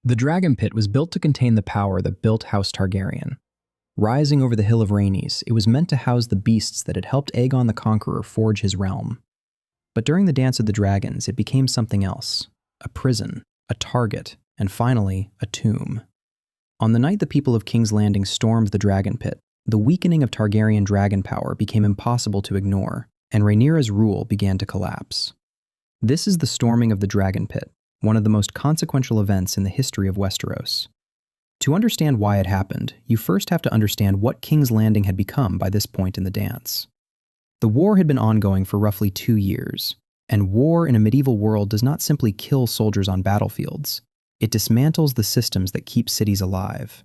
The Dragonpit was built to contain the power that built House Targaryen. Rising over the Hill of Rhaenys, it was meant to house the beasts that had helped Aegon the Conqueror forge his realm. But during the Dance of the Dragons, it became something else: a prison, a target, and finally, a tomb. On the night the people of King's Landing stormed the Dragonpit, the weakening of Targaryen dragon power became impossible to ignore, and Rhaenyra's rule began to collapse. This is the storming of the Dragonpit, one of the most consequential events in the history of Westeros. To understand why it happened, you first have to understand what King's Landing had become by this point in the dance. The war had been ongoing for roughly 2 years, and war in a medieval world does not simply kill soldiers on battlefields. It dismantles the systems that keep cities alive.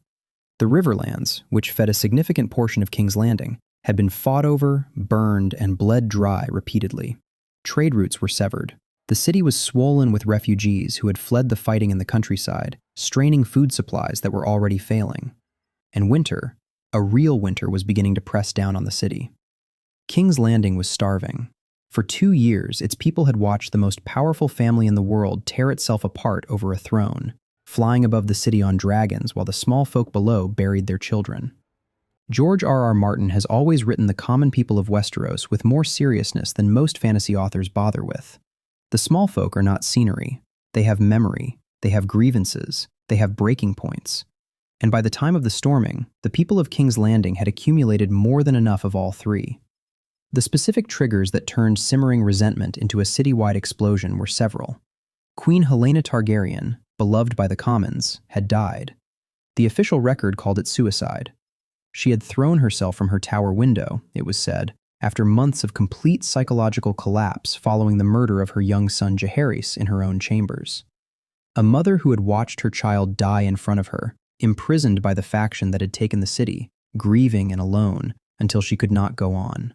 The Riverlands, which fed a significant portion of King's Landing, had been fought over, burned, and bled dry repeatedly. Trade routes were severed. The city was swollen with refugees who had fled the fighting in the countryside, straining food supplies that were already failing. And winter, a real winter, was beginning to press down on the city. King's Landing was starving. For 2 years, its people had watched the most powerful family in the world tear itself apart over a throne, flying above the city on dragons while the small folk below buried their children. George R.R. Martin has always written the common people of Westeros with more seriousness than most fantasy authors bother with. The small folk are not scenery. They have memory, they have grievances, they have breaking points. And by the time of the storming, the people of King's Landing had accumulated more than enough of all three. The specific triggers that turned simmering resentment into a citywide explosion were several. Queen Helaena Targaryen, beloved by the commons, had died. The official record called it suicide. She had thrown herself from her tower window, it was said, after months of complete psychological collapse following the murder of her young son Jaehaerys in her own chambers. A mother who had watched her child die in front of her, imprisoned by the faction that had taken the city, grieving and alone until she could not go on.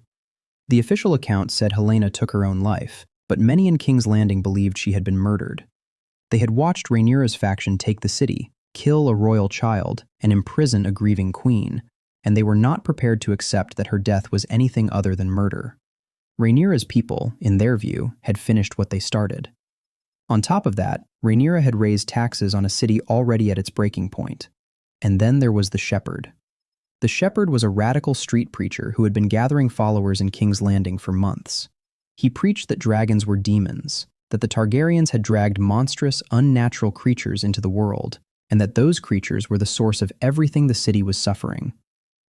The official account said Helaena took her own life, but many in King's Landing believed she had been murdered. They had watched Rhaenyra's faction take the city, kill a royal child, and imprison a grieving queen, and they were not prepared to accept that her death was anything other than murder. Rhaenyra's people, in their view, had finished what they started. On top of that, Rhaenyra had raised taxes on a city already at its breaking point. And then there was the Shepherd. The Shepherd was a radical street preacher who had been gathering followers in King's Landing for months. He preached that dragons were demons, that the Targaryens had dragged monstrous, unnatural creatures into the world, and that those creatures were the source of everything the city was suffering.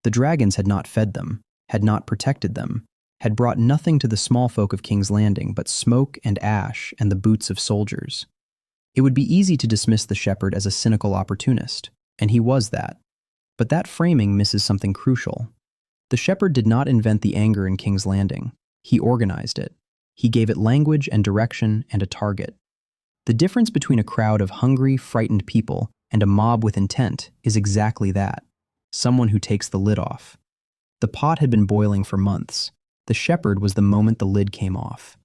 The dragons had not fed them, had not protected them, had brought nothing to the small folk of King's Landing but smoke and ash and the boots of soldiers. It would be easy to dismiss the Shepherd as a cynical opportunist, and he was that. But that framing misses something crucial. The Shepherd did not invent the anger in King's Landing. He organized it. He gave it language and direction and a target. The difference between a crowd of hungry, frightened people and a mob with intent is exactly that: someone who takes the lid off. The pot had been boiling for months. The Shepherd was the moment the lid came off.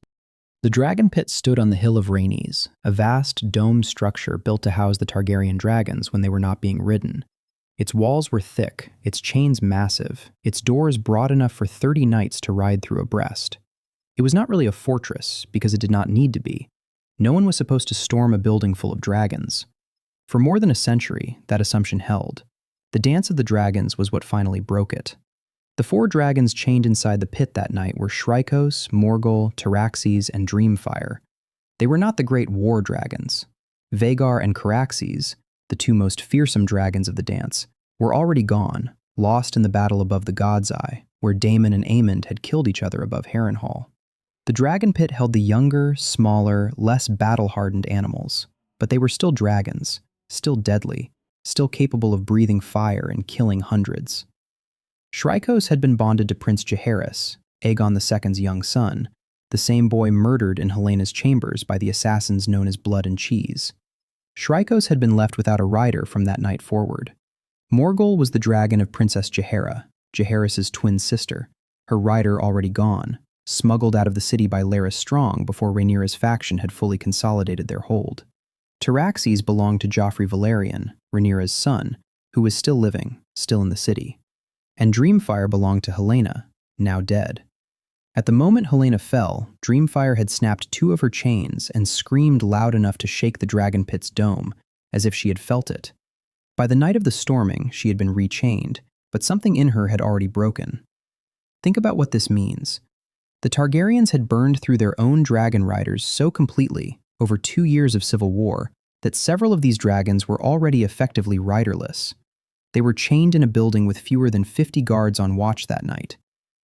The Dragonpit stood on the Hill of Rhaenys, a vast, domed structure built to house the Targaryen dragons when they were not being ridden. Its walls were thick, its chains massive, its doors broad enough for 30 knights to ride through abreast. It was not really a fortress, because it did not need to be. No one was supposed to storm a building full of dragons. For more than a century, that assumption held. The Dance of the Dragons was what finally broke it. The 4 dragons chained inside the pit that night were Shrykos, Morghul, Tyraxes, and Dreamfyre. They were not the great war dragons. Vhagar and Caraxes, the 2 most fearsome dragons of the dance, were already gone, lost in the battle above the God's Eye, where Daemon and Aemond had killed each other above Harrenhal. The dragon pit held the younger, smaller, less battle-hardened animals, but they were still dragons, still deadly, still capable of breathing fire and killing hundreds. Shrykos had been bonded to Prince Jaehaerys, Aegon II's young son, the same boy murdered in Helena's chambers by the assassins known as Blood and Cheese. Shrykos had been left without a rider from that night forward. Morghul was the dragon of Princess Jaehaera, Jaehaerys' twin sister, her rider already gone, smuggled out of the city by Larys Strong before Rhaenyra's faction had fully consolidated their hold. Tyraxes belonged to Joffrey Valerian, Rhaenyra's son, who was still living, still in the city. And Dreamfyre belonged to Helaena, now dead. At the moment Helaena fell, Dreamfyre had snapped 2 of her chains and screamed loud enough to shake the dragon pit's dome, as if she had felt it. By the night of the storming, she had been rechained, but something in her had already broken. Think about what this means. The Targaryens had burned through their own dragon riders so completely, over 2 years of civil war, that several of these dragons were already effectively riderless. They were chained in a building with fewer than 50 guards on watch that night.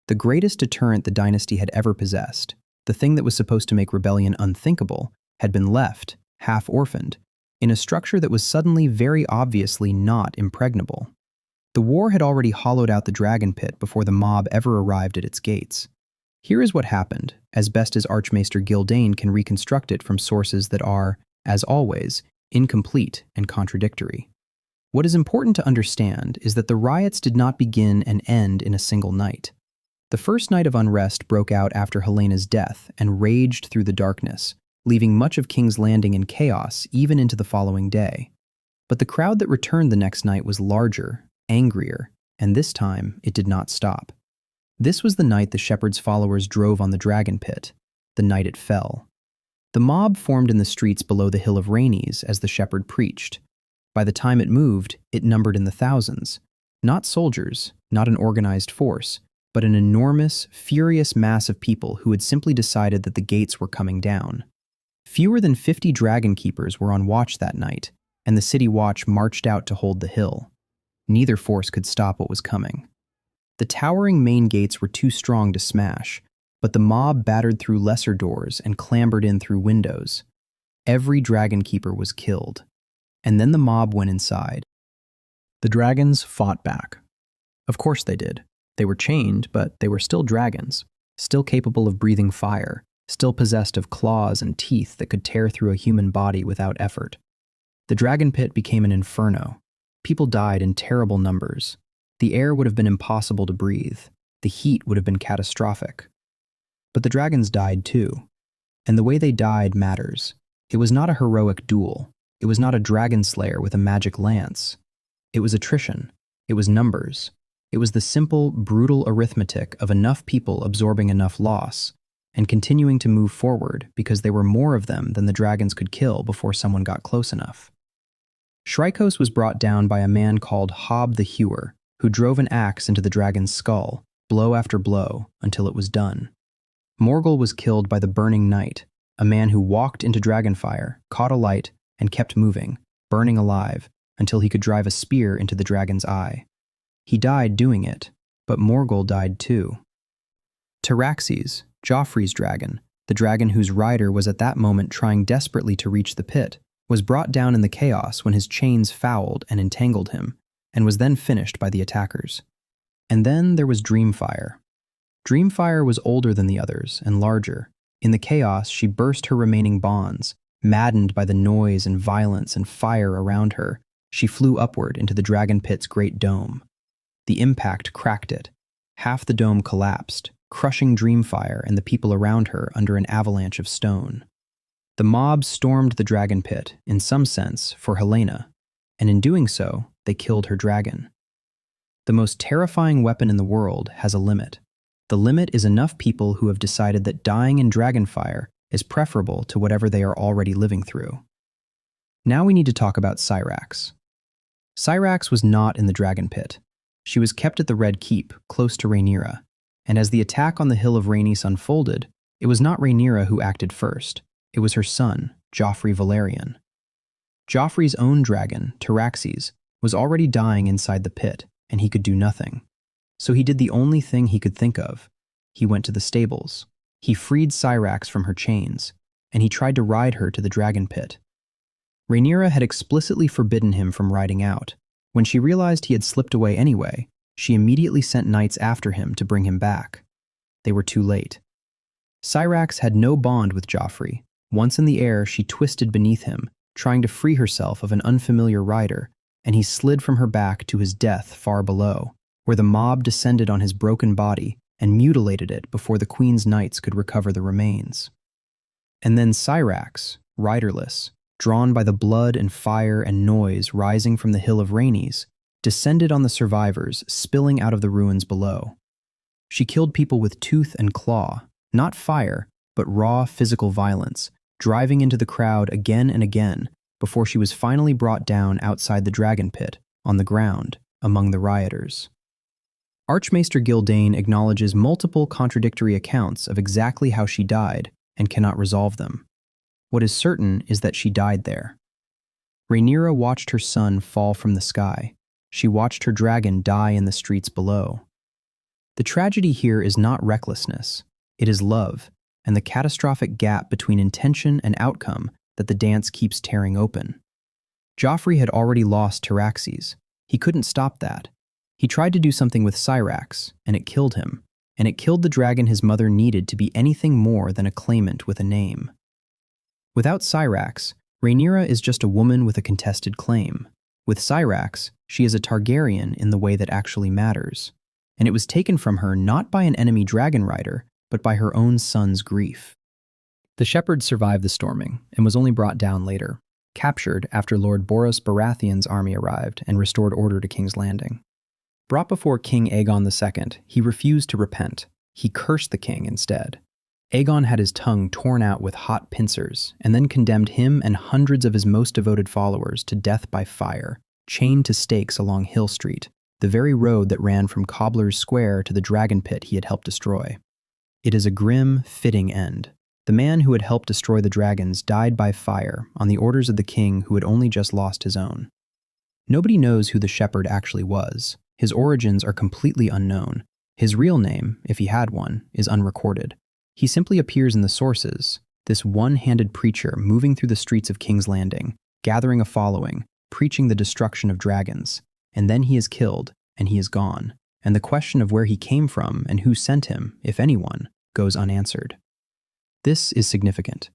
The greatest deterrent the dynasty had ever possessed, the thing that was supposed to make rebellion unthinkable, had been left, half-orphaned, in a structure that was suddenly very obviously not impregnable. The war had already hollowed out the Dragonpit before the mob ever arrived at its gates. Here is what happened, as best as Archmaester Gildane can reconstruct it from sources that are, as always, incomplete and contradictory. What is important to understand is that the riots did not begin and end in a single night. The first night of unrest broke out after Helena's death and raged through the darkness, leaving much of King's Landing in chaos even into the following day. But the crowd that returned the next night was larger, angrier, and this time it did not stop. This was the night the shepherd's followers drove on the Dragonpit, the night it fell. The mob formed in the streets below the Hill of Rainies as the shepherd preached. By the time it moved, it numbered in the thousands. Not soldiers, not an organized force, but an enormous, furious mass of people who had simply decided that the gates were coming down. Fewer than 50 dragon keepers were on watch that night, and the city watch marched out to hold the hill. Neither force could stop what was coming. The towering main gates were too strong to smash, but the mob battered through lesser doors and clambered in through windows. Every dragon keeper was killed, and then the mob went inside. The dragons fought back. Of course they did. They were chained, but they were still dragons, still capable of breathing fire, still possessed of claws and teeth that could tear through a human body without effort. The dragon pit became an inferno. People died in terrible numbers. The air would have been impossible to breathe. The heat would have been catastrophic. But the dragons died too, and the way they died matters. It was not a heroic duel. It was not a dragon slayer with a magic lance. It was attrition. It was numbers. It was the simple, brutal arithmetic of enough people absorbing enough loss and continuing to move forward because there were more of them than the dragons could kill before someone got close enough. Shrykos was brought down by a man called Hob the Hewer, who drove an axe into the dragon's skull, blow after blow, until it was done. Morghul was killed by the Burning Knight, a man who walked into Dragonfyre, caught a light, and kept moving, burning alive, until he could drive a spear into the dragon's eye. He died doing it, but Morghul died too. Tyraxes, Joffrey's dragon, the dragon whose rider was at that moment trying desperately to reach the pit, was brought down in the chaos when his chains fouled and entangled him, and was then finished by the attackers. And then there was Dreamfyre. Dreamfyre was older than the others and larger. In the chaos, she burst her remaining bonds. Maddened by the noise and violence and fire around her, she flew upward into the dragon pit's great dome. The impact cracked it. Half the dome collapsed, crushing Dreamfyre and the people around her under an avalanche of stone. The mob stormed the dragon pit, in some sense, for Helena, and in doing so, they killed her dragon. The most terrifying weapon in the world has a limit. The limit is enough people who have decided that dying in Dragonfyre is preferable to whatever they are already living through. Now we need to talk about Syrax. Syrax was not in the dragon pit. She was kept at the Red Keep, close to Rhaenyra, and as the attack on the Hill of Rhaenys unfolded, it was not Rhaenyra who acted first. It was her son, Joffrey Valerian. Joffrey's own dragon, Tyraxes, was already dying inside the pit, and he could do nothing. So he did the only thing he could think of. He went to the stables. He freed Syrax from her chains, and he tried to ride her to the dragon pit. Rhaenyra had explicitly forbidden him from riding out. When she realized he had slipped away anyway, she immediately sent knights after him to bring him back. They were too late. Syrax had no bond with Joffrey. Once in the air, she twisted beneath him, trying to free herself of an unfamiliar rider, and he slid from her back to his death far below, where the mob descended on his broken body and mutilated it before the Queen's knights could recover the remains. And then Syrax, riderless, drawn by the blood and fire and noise rising from the Hill of Rhaenys, descended on the survivors, spilling out of the ruins below. She killed people with tooth and claw, not fire, but raw physical violence, driving into the crowd again and again, before she was finally brought down outside the Dragonpit, on the ground, among the rioters. Archmaester Gildane acknowledges multiple contradictory accounts of exactly how she died and cannot resolve them. What is certain is that she died there. Rhaenyra watched her son fall from the sky. She watched her dragon die in the streets below. The tragedy here is not recklessness, it is love, and the catastrophic gap between intention and outcome that the dance keeps tearing open. Joffrey had already lost Tyraxes. He couldn't stop that. He tried to do something with Syrax, and it killed him, and it killed the dragon his mother needed to be anything more than a claimant with a name. Without Syrax, Rhaenyra is just a woman with a contested claim. With Syrax, she is a Targaryen in the way that actually matters, and it was taken from her not by an enemy dragon rider, but by her own son's grief. The shepherd survived the storming and was only brought down later, captured after Lord Boros Baratheon's army arrived and restored order to King's Landing. Brought before King Aegon II, he refused to repent. He cursed the king instead. Aegon had his tongue torn out with hot pincers and then condemned him and hundreds of his most devoted followers to death by fire, chained to stakes along Hill Street, the very road that ran from Cobbler's Square to the Dragonpit he had helped destroy. It is a grim, fitting end. The man who had helped destroy the dragons died by fire on the orders of the king who had only just lost his own. Nobody knows who the shepherd actually was. His origins are completely unknown. His real name, if he had one, is unrecorded. He simply appears in the sources, this one-handed preacher moving through the streets of King's Landing, gathering a following, preaching the destruction of dragons, and then he is killed, and he is gone, and the question of where he came from and who sent him, if anyone, goes unanswered. This is significant,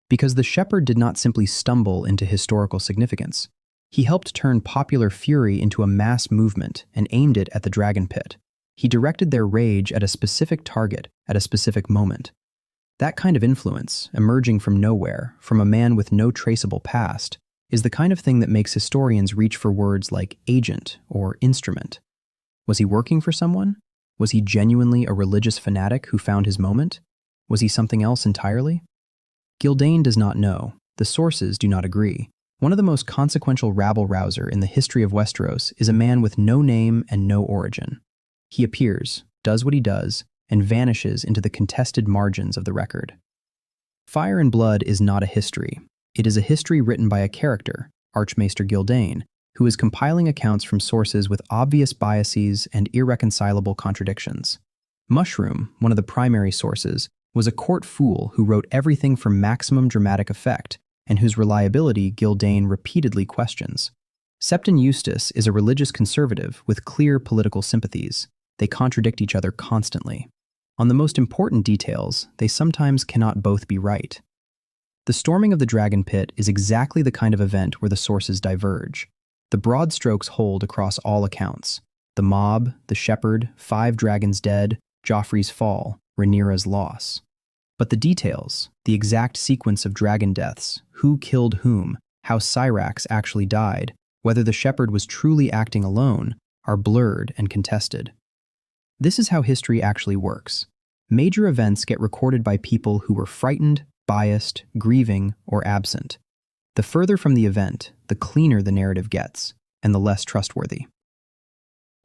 because the shepherd did not simply stumble into historical significance. He helped turn popular fury into a mass movement and aimed it at the Dragonpit. He directed their rage at a specific target at a specific moment. That kind of influence, emerging from nowhere, from a man with no traceable past, is the kind of thing that makes historians reach for words like agent or instrument. Was he working for someone? Was he genuinely a religious fanatic who found his moment? Was he something else entirely? Gildane does not know. The sources do not agree. One of the most consequential rabble-rouser in the history of Westeros is a man with no name and no origin. He appears, does what he does, and vanishes into the contested margins of the record. Fire and Blood is not a history. It is a history written by a character, Archmaester Gildane, who is compiling accounts from sources with obvious biases and irreconcilable contradictions. Mushroom, one of the primary sources, was a court fool who wrote everything for maximum dramatic effect, and whose reliability Gildane repeatedly questions. Septon Eustace is a religious conservative with clear political sympathies. They contradict each other constantly. On the most important details, they sometimes cannot both be right. The storming of the Dragonpit is exactly the kind of event where the sources diverge. The broad strokes hold across all accounts. The mob, the shepherd, 5 dragons dead, Joffrey's fall, Rhaenyra's loss. But the details, the exact sequence of dragon deaths, who killed whom, how Syrax actually died, whether the shepherd was truly acting alone, are blurred and contested. This is how history actually works. Major events get recorded by people who were frightened, biased, grieving, or absent. The further from the event, the cleaner the narrative gets, and the less trustworthy.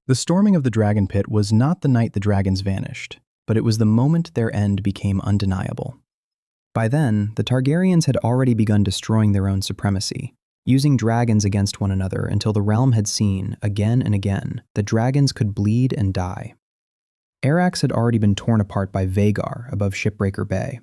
The storming of the Dragonpit was not the night the dragons vanished, but it was the moment their end became undeniable. By then, the Targaryens had already begun destroying their own supremacy, using dragons against one another until the realm had seen, again and again, that dragons could bleed and die. Syrax had already been torn apart by Vhagar above Shipbreaker Bay.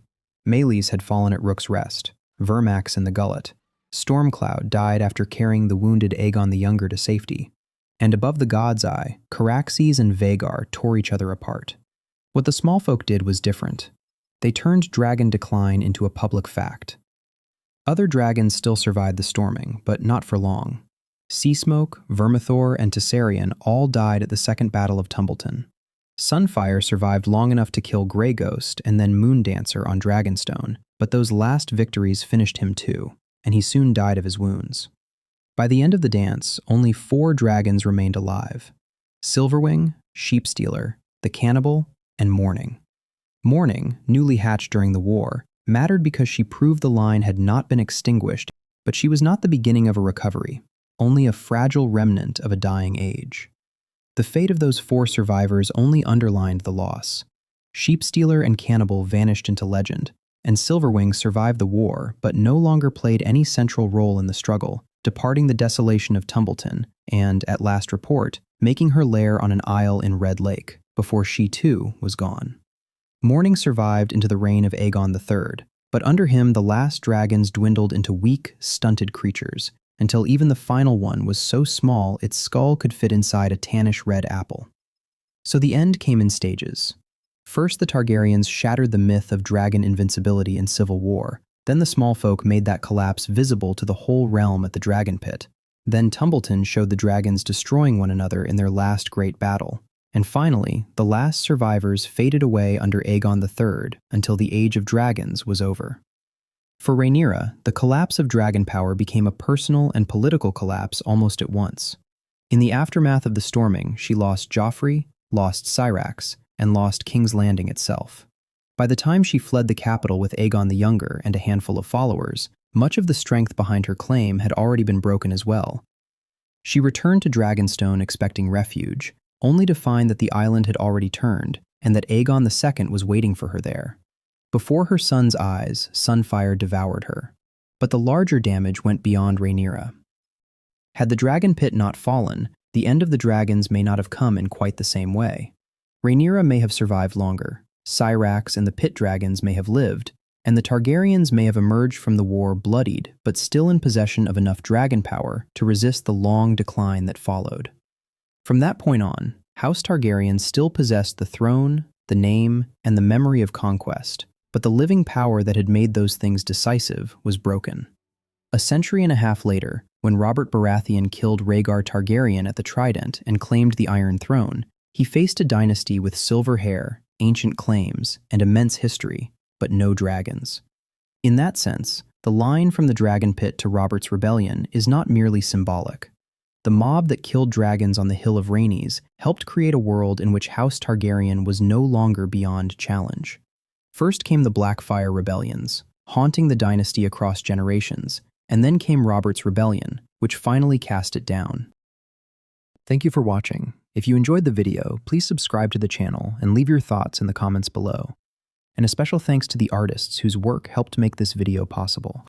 Meleys had fallen at Rook's Rest, Vermax in the Gullet. Stormcloud died after carrying the wounded Aegon the Younger to safety. And above the God's Eye, Caraxes and Vhagar tore each other apart. What the smallfolk did was different. They turned dragon decline into a public fact. Other dragons still survived the storming, but not for long. Seasmoke, Vermithor, and Tessarion all died at the Second Battle of Tumbleton. Sunfire survived long enough to kill Grey Ghost and then Moondancer on Dragonstone, but those last victories finished him too, and he soon died of his wounds. By the end of the dance, only 4 dragons remained alive: Silverwing, Sheepstealer, the Cannibal, and Morning. Morning, newly hatched during the war, mattered because she proved the line had not been extinguished But she was not the beginning of a recovery, only a fragile remnant of a dying age. The fate of those 4 survivors only underlined the loss. Sheepstealer and cannibal vanished into legend, and Silverwing survived the war but no longer played any central role in the struggle, departing the desolation of Tumbleton and, at last report, making her lair on an isle in Red Lake, before she too was gone. Mourning survived into the reign of Aegon III, but under him the last dragons dwindled into weak, stunted creatures, until even the final one was so small its skull could fit inside a tannish red apple. So the end came in stages. First, the Targaryens shattered the myth of dragon invincibility in civil war. Then the smallfolk made that collapse visible to the whole realm at the Dragonpit. Then Tumbleton showed the dragons destroying one another in their last great battle. And finally, the last survivors faded away under Aegon III until the Age of Dragons was over. For Rhaenyra, the collapse of dragon power became a personal and political collapse almost at once. In the aftermath of the storming, she lost Joffrey, lost Syrax, and lost King's Landing itself. By the time she fled the capital with Aegon the Younger and a handful of followers, much of the strength behind her claim had already been broken as well. She returned to Dragonstone expecting refuge, only to find that the island had already turned, and that Aegon II was waiting for her there. Before her son's eyes, Sunfire devoured her. But the larger damage went beyond Rhaenyra. Had the dragon pit not fallen, the end of the dragons may not have come in quite the same way. Rhaenyra may have survived longer, Syrax and the pit dragons may have lived, and the Targaryens may have emerged from the war bloodied but still in possession of enough dragon power to resist the long decline that followed. From that point on, House Targaryen still possessed the throne, the name, and the memory of conquest, but the living power that had made those things decisive was broken. A century and a half later, when Robert Baratheon killed Rhaegar Targaryen at the Trident and claimed the Iron Throne, he faced a dynasty with silver hair, ancient claims, and immense history, but no dragons. In that sense, the line from the Dragon Pit to Robert's rebellion is not merely symbolic. The mob that killed dragons on the Hill of Rhaenys helped create a world in which House Targaryen was no longer beyond challenge. First came the Blackfyre rebellions, haunting the dynasty across generations, and then came Robert's rebellion, which finally cast it down. Thank you for watching. If you enjoyed the video, please subscribe to the channel and leave your thoughts in the comments below. And a special thanks to the artists whose work helped make this video possible.